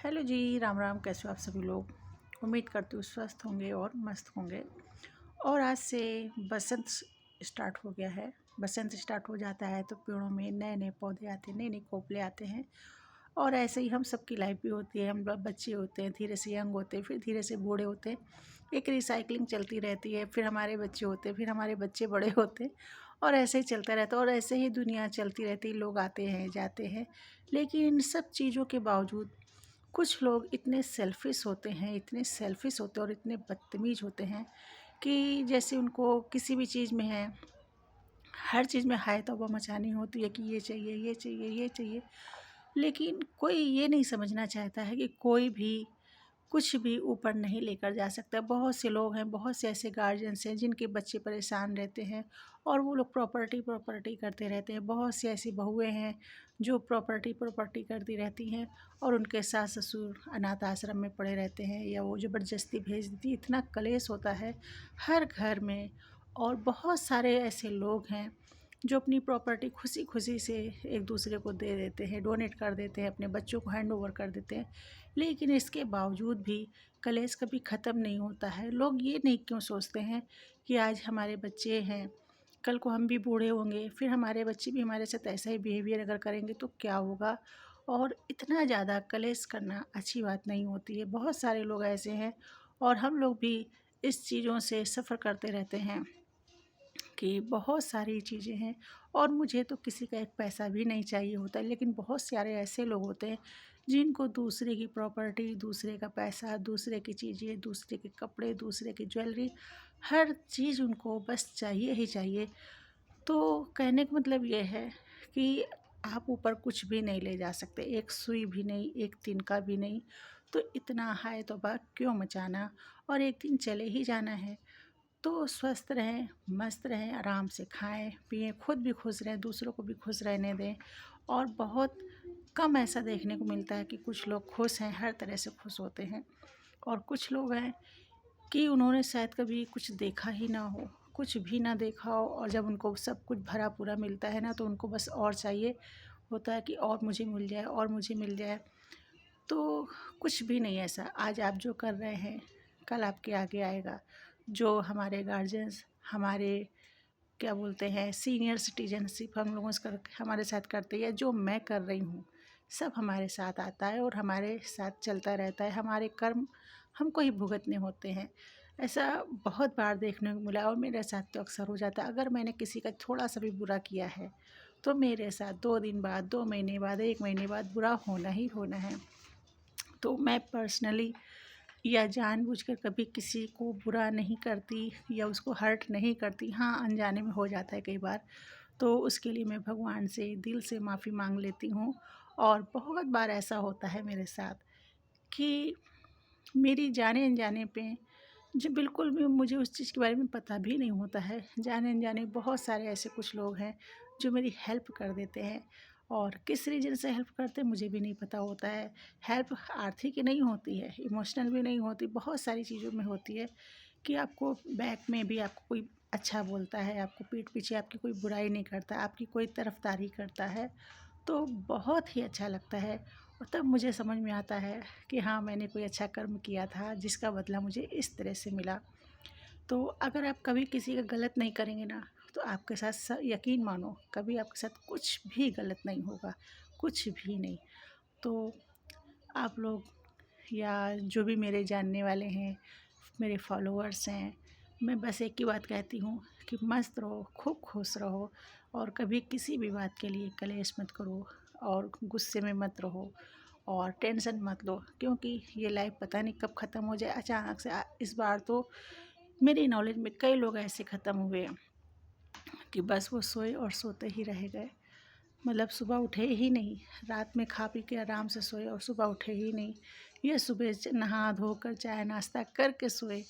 Hello जी, राम राम। कैसे हो आप सभी लोग? उम्मीद करती हूँ स्वस्थ होंगे और मस्त होंगे। और आज से बसंत स्टार्ट हो गया है। बसंत स्टार्ट हो जाता है तो पेड़ों में नए नए पौधे आते हैं, नए नए कोपले आते हैं। और ऐसे ही हम सबकी लाइफ भी होती है। हम लोग बच्चे होते हैं, धीरे से यंग होते हैं, फिर धीरे से बूढ़े होते हैं। एक रिसाइकलिंग चलती रहती है। फिर हमारे बच्चे होते हैं, फिर हमारे बच्चे बड़े होते हैं, और ऐसे ही चलता रहता है। और ऐसे ही दुनिया चलती रहती है। लोग आते हैं, जाते हैं। लेकिन इन सब चीज़ों के बावजूद कुछ लोग इतने सेल्फ़िश होते हैं, इतने सेल्फ़िश होते हैं और इतने बदतमीज़ होते हैं कि जैसे उनको किसी भी चीज़ में है, हर चीज़ में हाय तौबा मचानी होती है कि ये चाहिए, ये चाहिए, ये चाहिए। लेकिन कोई ये नहीं समझना चाहता है कि कोई भी कुछ भी ऊपर नहीं लेकर जा सकता। बहुत से लोग हैं, बहुत से ऐसे गार्जियंस हैं जिनके बच्चे परेशान रहते हैं और वो लोग प्रॉपर्टी प्रॉपर्टी करते रहते हैं। बहुत सी ऐसी बहुएँ हैं जो प्रॉपर्टी प्रॉपर्टी करती रहती हैं और उनके सास ससुर अनाथ आश्रम में पड़े रहते हैं या वो ज़बरदस्ती भेज देती। इतना कलेश होता है हर घर में। और बहुत सारे ऐसे लोग हैं जो अपनी प्रॉपर्टी खुशी खुशी से एक दूसरे को दे देते हैं, डोनेट कर देते हैं, अपने बच्चों को हैंड ओवर कर देते हैं। लेकिन इसके बावजूद भी कलेश कभी ख़त्म नहीं होता है। लोग ये नहीं क्यों सोचते हैं कि आज हमारे बच्चे हैं, कल को हम भी बूढ़े होंगे, फिर हमारे बच्चे भी हमारे साथ ऐसा ही बिहेवियर अगर करेंगे तो क्या होगा। और इतना ज़्यादा कलेश करना अच्छी बात नहीं होती है। बहुत सारे लोग ऐसे हैं और हम लोग भी इस चीज़ों से सफ़र करते रहते हैं कि बहुत सारी चीज़ें हैं। और मुझे तो किसी का एक पैसा भी नहीं चाहिए होता, लेकिन बहुत सारे ऐसे लोग होते हैं जिनको दूसरे की प्रॉपर्टी, दूसरे का पैसा, दूसरे की चीज़ें, दूसरे के कपड़े, दूसरे की ज्वेलरी, हर चीज़ उनको बस चाहिए ही चाहिए। तो कहने का मतलब ये है कि आप ऊपर कुछ भी नहीं ले जा सकते, एक सुई भी नहीं, एक तिनका भी नहीं। तो इतना हाय तौबा क्यों मचाना। और एक दिन चले ही जाना है। तो स्वस्थ रहें, मस्त रहें, आराम से खाएं पिएं, खुद भी खुश रहें, दूसरों को भी खुश रहने दें। और बहुत कम ऐसा देखने को मिलता है कि कुछ लोग खुश हैं, हर तरह से खुश होते हैं। और कुछ लोग हैं कि उन्होंने शायद कभी कुछ देखा ही ना हो, कुछ भी ना देखा हो, और जब उनको सब कुछ भरा पूरा मिलता है ना तो उनको बस और चाहिए होता है कि और मुझे मिल जाए, और मुझे मिल जाए। तो कुछ भी नहीं ऐसा। आज आप जो कर रहे हैं कल आपके आगे आएगा। जो हमारे गार्जियंस, हमारे क्या बोलते हैं, सीनियर सिटीजनशिप हम लोगों से कर हमारे साथ करते हैं, या जो मैं कर रही हूँ, सब हमारे साथ आता है और हमारे साथ चलता रहता है। हमारे कर्म हमको ही भुगतने होते हैं। ऐसा बहुत बार देखने को मिला और मेरे साथ तो अक्सर हो जाता है। अगर मैंने किसी का थोड़ा सा भी बुरा किया है तो मेरे साथ 2 दिन बाद, 2 महीने बाद, 1 महीने बाद बुरा होना ही होना है। तो मैं पर्सनली या जानबूझकर कभी किसी को बुरा नहीं करती या उसको हर्ट नहीं करती। हाँ, अनजाने में हो जाता है कई बार, तो उसके लिए मैं भगवान से दिल से माफ़ी मांग लेती हूँ। और बहुत बार ऐसा होता है मेरे साथ कि मेरी जाने अनजाने पे, जो बिल्कुल भी मुझे उस चीज़ के बारे में पता भी नहीं होता है, जाने अनजाने बहुत सारे ऐसे कुछ लोग हैं जो मेरी हेल्प कर देते हैं। और किस रीज़न से हेल्प करते हैं मुझे भी नहीं पता होता है। हेल्प आर्थिक ही नहीं होती है, इमोशनल भी नहीं होती, बहुत सारी चीज़ों में होती है कि आपको बैक में भी आपको कोई अच्छा बोलता है, आपको पीठ पीछे आपकी कोई बुराई नहीं करता, आपकी कोई तरफदारी करता है, तो बहुत ही अच्छा लगता है। और तब मुझे समझ में आता है कि हाँ, मैंने कोई अच्छा कर्म किया था जिसका बदला मुझे इस तरह से मिला। तो अगर आप कभी किसी का गलत नहीं करेंगे ना तो आपके साथ यकीन मानो कभी आपके साथ कुछ भी गलत नहीं होगा, कुछ भी नहीं। तो आप लोग या जो भी मेरे जानने वाले हैं, मेरे फॉलोअर्स हैं, मैं बस एक ही बात कहती हूँ कि मस्त रहो, खूब खुश रहो, और कभी किसी भी बात के लिए कलेश मत करो, और गुस्से में मत रहो, और टेंशन मत लो, क्योंकि ये लाइफ पता नहीं कब ख़त्म हो जाए अचानक से। इस बार तो मेरी नॉलेज में कई लोग ऐसे ख़त्म हुए कि बस वो सोए और सोते ही रह गए। मतलब सुबह उठे ही नहीं, रात में खा पी के आराम से सोए और सुबह उठे ही नहीं। ये सुबह नहा धोकर चाय नाश्ता करके सोए,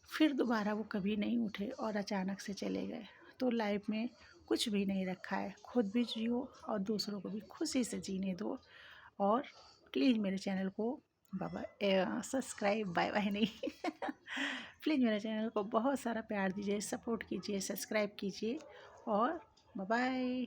फिर दोबारा वो कभी नहीं उठे और अचानक से चले गए। तो लाइफ में कुछ भी नहीं रखा है, खुद भी जियो और दूसरों को भी खुशी से जीने दो। और प्लीज़ मेरे चैनल को सब्सक्राइब, बाय बाय नहीं प्लीज़ मेरे चैनल को बहुत सारा प्यार दीजिए, सपोर्ट कीजिए, सब्सक्राइब कीजिए, और बाय बाय।